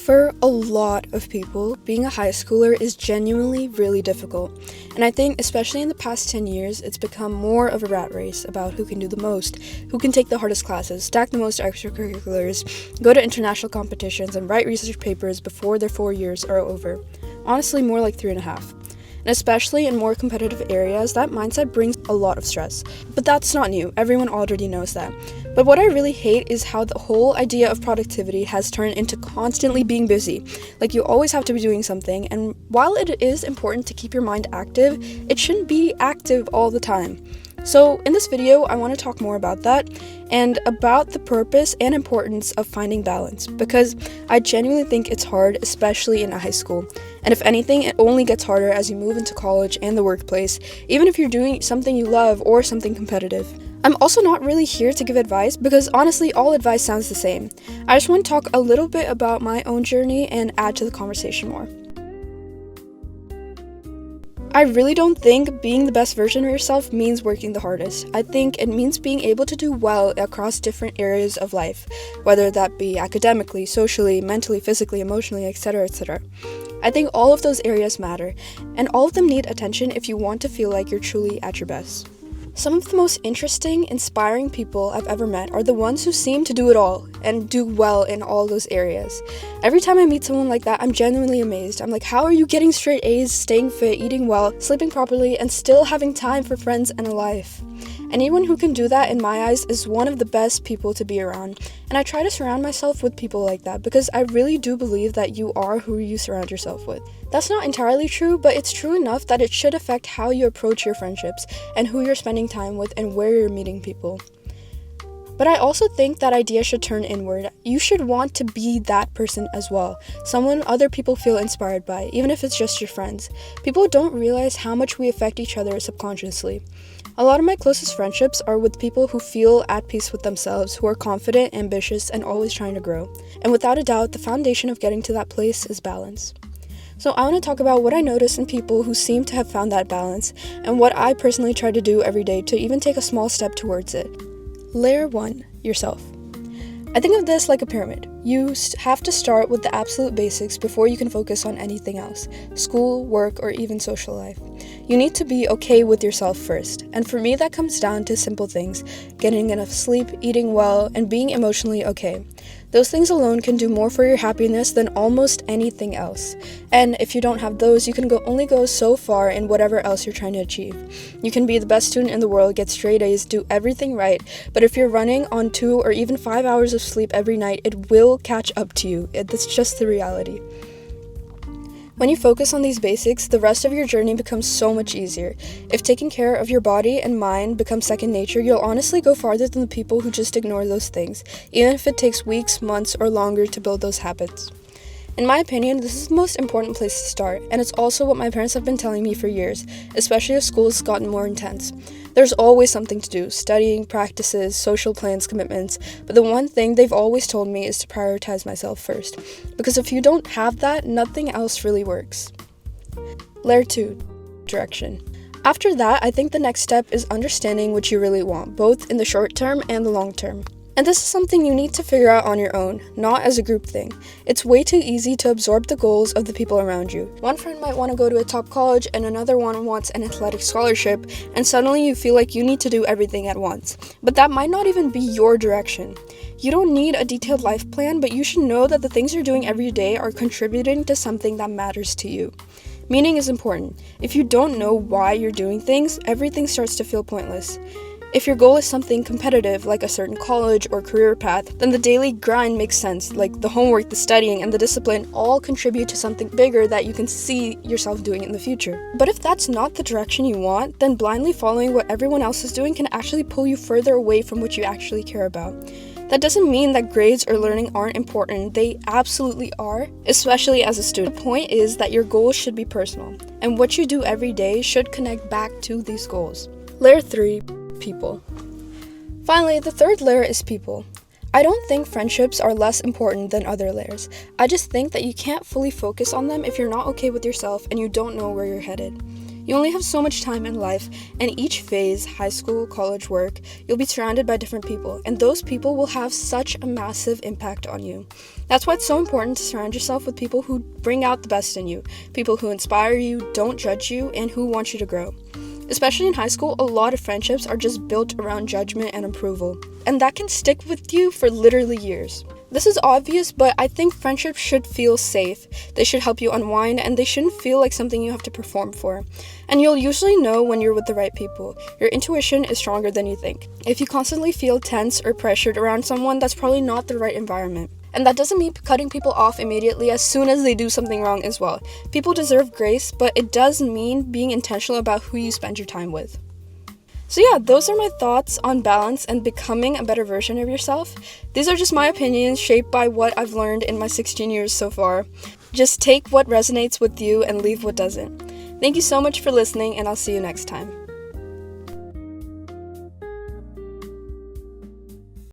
For a lot of people, being a high schooler is genuinely really difficult. And I think, especially in the past 10 years, it's become more of a rat race about who can do the most, who can take the hardest classes, stack the most extracurriculars, go to international competitions, and write research papers before their 4 years are over. Honestly, more like 3.5. And especially in more competitive areas, that mindset brings a lot of stress. But that's not new, everyone already knows that. But what I really hate is how the whole idea of productivity has turned into constantly being busy. Like you always have to be doing something, and while it is important to keep your mind active, it shouldn't be active all the time. So in this video, I want to talk more about that and about the purpose and importance of finding balance, because I genuinely think it's hard, especially in high school. And if anything, it only gets harder as you move into college and the workplace, even if you're doing something you love or something competitive. I'm also not really here to give advice because honestly, all advice sounds the same. I just want to talk a little bit about my own journey and add to the conversation more. I really don't think being the best version of yourself means working the hardest. I think it means being able to do well across different areas of life, whether that be academically, socially, mentally, physically, emotionally, etc., etc. I think all of those areas matter, and all of them need attention if you want to feel like you're truly at your best. Some of the most interesting, inspiring people I've ever met are the ones who seem to do it all and do well in all those areas. Every time I meet someone like that, I'm genuinely amazed. I'm like, how are you getting straight A's, staying fit, eating well, sleeping properly, and still having time for friends and a life? Anyone who can do that, in my eyes, is one of the best people to be around. And I try to surround myself with people like that because I really do believe that you are who you surround yourself with. That's not entirely true, but it's true enough that it should affect how you approach your friendships and who you're spending time with and where you're meeting people. But I also think that idea should turn inward. You should want to be that person as well, someone other people feel inspired by, even if it's just your friends. People don't realize how much we affect each other subconsciously. A lot of my closest friendships are with people who feel at peace with themselves, who are confident, ambitious, and always trying to grow. And without a doubt, the foundation of getting to that place is balance. So I want to talk about what I notice in people who seem to have found that balance, and what I personally try to do every day to even take a small step towards it. Layer 1, yourself. I think of this like a pyramid. You have to start with the absolute basics before you can focus on anything else, school, work, or even social life. You need to be okay with yourself first, and for me that comes down to simple things: getting enough sleep, eating well, and being emotionally okay. Those things alone can do more for your happiness than almost anything else. And if you don't have those, you can only go so far in whatever else you're trying to achieve. You can be the best student in the world, get straight A's, do everything right, but if you're running on 2 or even 5 hours of sleep every night, it will catch up to you. That's just the reality. When you focus on these basics, the rest of your journey becomes so much easier. If taking care of your body and mind becomes second nature, you'll honestly go farther than the people who just ignore those things, even if it takes weeks, months, or longer to build those habits. In my opinion, this is the most important place to start, and it's also what my parents have been telling me for years, especially as school's gotten more intense. There's always something to do: studying, practices, social plans, commitments, but the one thing they've always told me is to prioritize myself first, because if you don't have that, nothing else really works. Layer 2, direction. After that, I think the next step is understanding what you really want, both in the short term and the long term. And this is something you need to figure out on your own, not as a group thing. It's way too easy to absorb the goals of the people around you. One friend might want to go to a top college and another one wants an athletic scholarship, and suddenly you feel like you need to do everything at once. But that might not even be your direction. You don't need a detailed life plan, but you should know that the things you're doing every day are contributing to something that matters to you. Meaning is important. If you don't know why you're doing things, everything starts to feel pointless. If your goal is something competitive, like a certain college or career path, then the daily grind makes sense, like the homework, the studying, and the discipline all contribute to something bigger that you can see yourself doing in the future. But if that's not the direction you want, then blindly following what everyone else is doing can actually pull you further away from what you actually care about. That doesn't mean that grades or learning aren't important. They absolutely are, especially as a student. The point is that your goals should be personal, and what you do every day should connect back to these goals. Layer 3, people. Finally, the third layer is people. I don't think friendships are less important than other layers. I just think that you can't fully focus on them if you're not okay with yourself and you don't know where you're headed. You only have so much time in life, and each phase, high school, college, work, you'll be surrounded by different people, and those people will have such a massive impact on you. That's why it's so important to surround yourself with people who bring out the best in you, people who inspire you, don't judge you, and who want you to grow. Especially in high school, a lot of friendships are just built around judgment and approval, and that can stick with you for literally years. This is obvious, but I think friendships should feel safe. They should help you unwind, and they shouldn't feel like something you have to perform for. And you'll usually know when you're with the right people. Your intuition is stronger than you think. If you constantly feel tense or pressured around someone, that's probably not the right environment. And that doesn't mean cutting people off immediately as soon as they do something wrong as well. People deserve grace, but it does mean being intentional about who you spend your time with. So yeah, those are my thoughts on balance and becoming a better version of yourself. These are just my opinions shaped by what I've learned in my 16 years so far. Just take what resonates with you and leave what doesn't. Thank you so much for listening, and I'll see you next time.